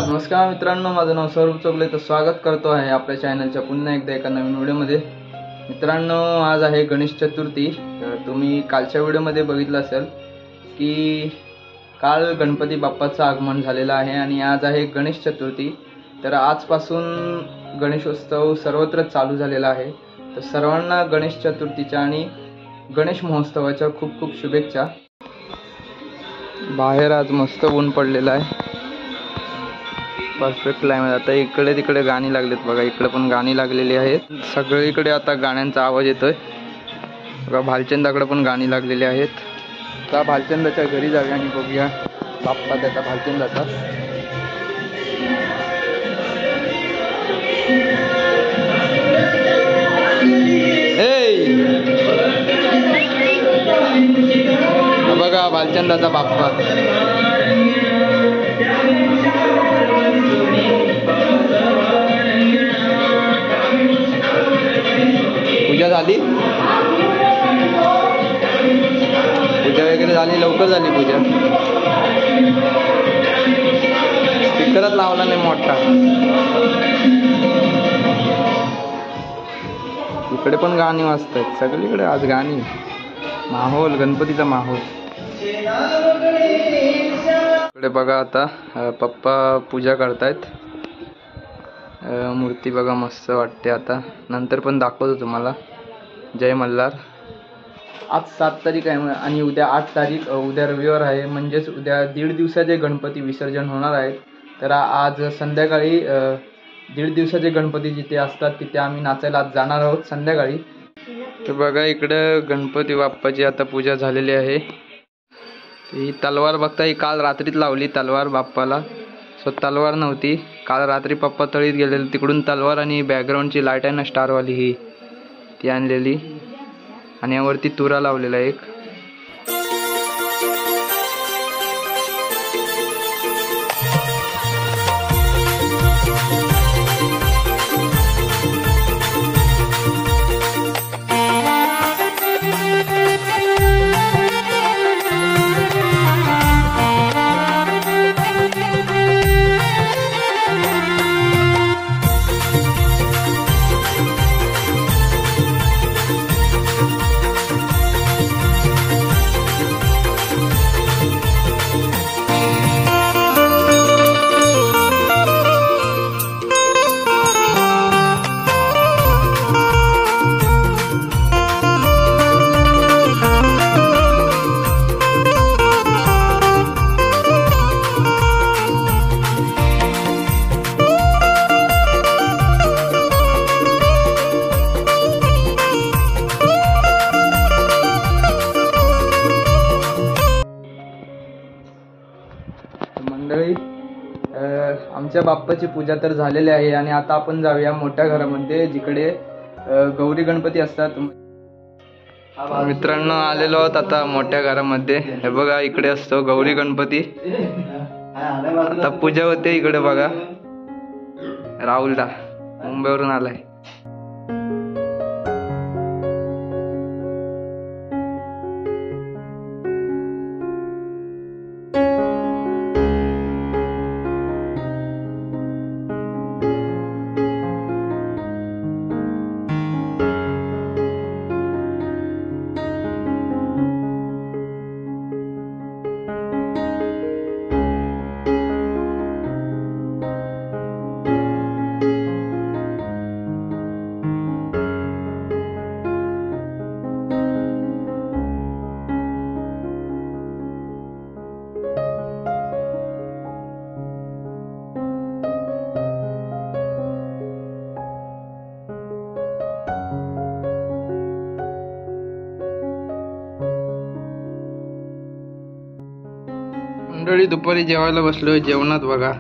नमस्कार मित्रांनो, माझं नाव स्वरूप चोगले. तर स्वागत करतो आहे आपल्या चॅनलच्या पुन्हा एकदा एका नवीन व्हिडिओमध्ये. मित्रांनो, आज आहे गणेश चतुर्थी. तुम्ही कालच्या व्हिडिओमध्ये बघितलं असेल की काल गणपती बाप्पाचं आगमन झालेलं आहे आणि आज आहे गणेश चतुर्थी. तर आजपासून गणेशोत्सव सर्वत्र चालू झालेला आहे. तर सर्वांना गणेश चतुर्थीच्या आणि गणेश महोत्सवाच्या खूप खूप शुभेच्छा. बाहेर आज मस्त ऊन पडलेलं आहे, परफेक्ट क्लायमेट. आता इकडे तिकडे गाणी लागलेत बघा, इकडे पण गाणी लागलेली आहेत. सगळीकडे आता गाण्यांचा आवाज येतोय बघा. भालचंदाकडे पण गाणी लागलेली आहेत. आता भालचंदाच्या घरी जाऊया आणि बघूया बाप्पा त्याचा भालचंदाचा. बघा भालचंदाचा बाप्पा. पूजा झाली, पूजा वगैरे झाली, लवकर झाली पूजा. स्पीकरच लावला नाही मोठा. इकडे पण गाणी वाजतात, सगळीकडे आज गाणी. माहोल, गणपतीचा माहोल. इकडे बघा आता पप्पा पूजा करतायत. मूर्ती बघा मस्त वाटते. आता नंतर पण दाखवतो तुम्हाला. जय मल्हार. आज 7 तारीख आहे आणि उद्या 8 तारीख, उद्या रविवार आहे. म्हणजेच उद्या 1.5 दिवसाचे गणपती विसर्जन होणार आहेत. तर आज संध्याकाळी 1.5 दिवसाचे गणपती जिथे असतात तिथे आम्ही नाचायला आज जाणार आहोत संध्याकाळी. तर बघा इकडे गणपती बाप्पाची आता पूजा झालेली आहे. ही तलवार बघता, ही काल रात्रीत लावली तलवार बाप्पाला. सो तलवार नव्हती, काल रात्री पप्पा तळीत गेलेले. तिकडून तलवार आणि बॅकग्राऊंडची लाईट आहे ना स्टारवाली, ही ती आणलेली. आणि यावरती तुरा लावलेला एक. मंडळी, आमच्या बाप्पाची पूजा तर झालेली आहे आणि आता आपण जाऊया मोठ्या घरामध्ये, जिकडे गौरी गणपती असतात. मित्रांनो, आलेलो आहोत आता मोठ्या घरामध्ये. हे बघा इकडे असतो गौरी गणपती. आता पूजा होते इकडे बघा. राहुलदा मुंबईवरून आलाय. मंडळी दुपारी जेवायला बसलोय. जेवणात बघा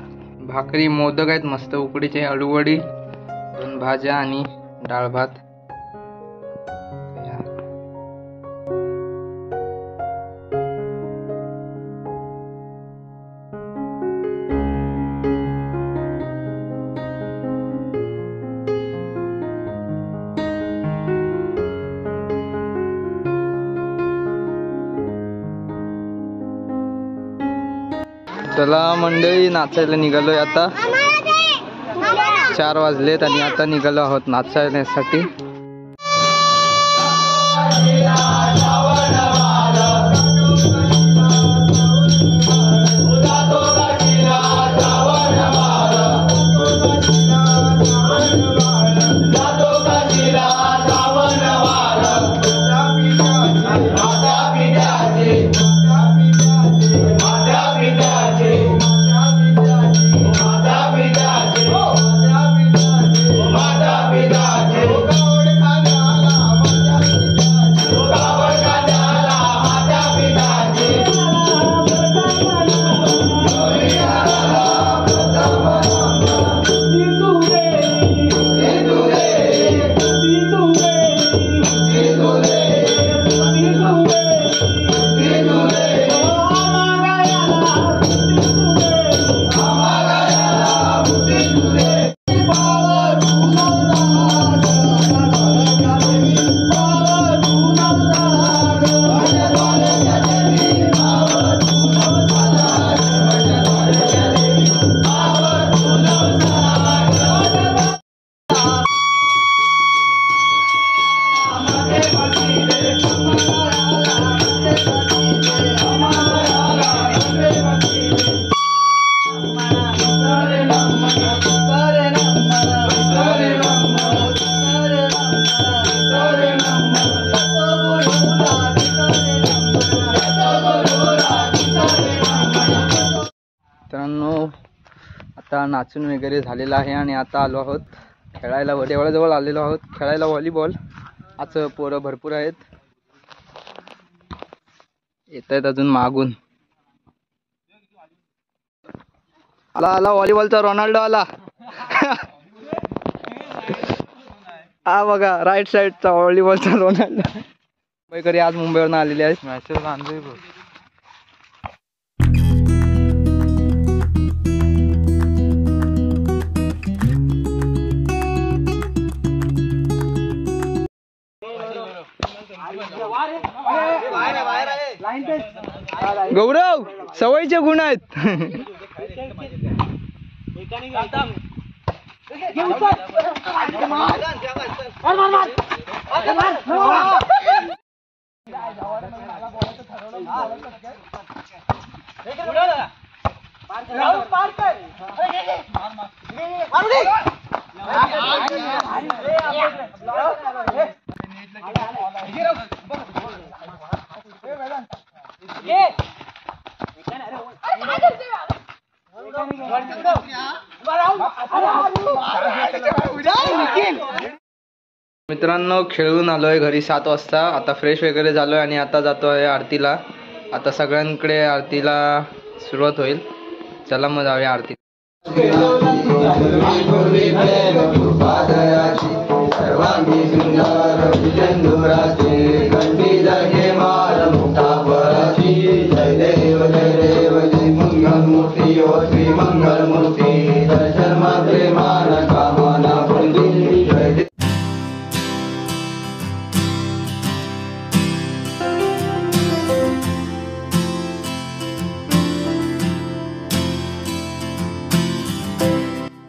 भाकरी मोदक आहेत मस्त उकडीचे, अळूवडी, 2 भाज्या आणि डाळ भात. चला मंडळी नाचायला निघालोय आता. 4 वाजलेत आणि आता निघालो आहोत नाचण्यासाठी. मित्रांनो आता नाचून वगैरे झालेलं आहे आणि आता आलो आहोत खेळायला. देवळाजवळ आलेलो आहोत खेळायला व्हॉलीबॉल. आज पोरं भरपूर आहेत, येत आहेत अजून मागून. आला आला व्हॉलीबॉलचा रोनाल्डो आला. हा बघा राईट साईडचा व्हॉलीबॉलचा रोनाल्डो. मुंबईकरी आज मुंबईवरून आलेले आहेत. मॅचेस आणले गौरव. सवयीचे गुण आहेत. मित्रांनो खेळून आलोय घरी 7 वाजता. आता फ्रेश वगैरे झालोय आणि आता जातोय आरतीला. आता सगळ्यांकडे आरतीला सुरुवात होईल. चला मग जाऊया आरती.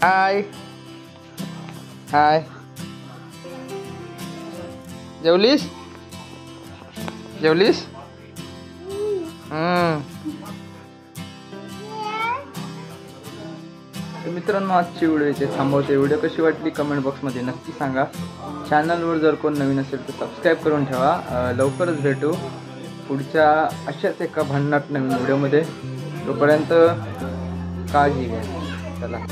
हाय हाय. जेवलीस? जेवलीस? तर मित्रांनो आजची व्हिडिओ इथे थांबवते. व्हिडिओ कशी वाटली कमेंट बॉक्समध्ये नक्की सांगा. चॅनलवर जर कोण नवीन असेल तर सबस्क्राईब करून ठेवा. लवकरच भेटू पुढच्या अशाच एका भन्नाट नवीन व्हिडिओमध्ये. तोपर्यंत काळजी घ्या. चला.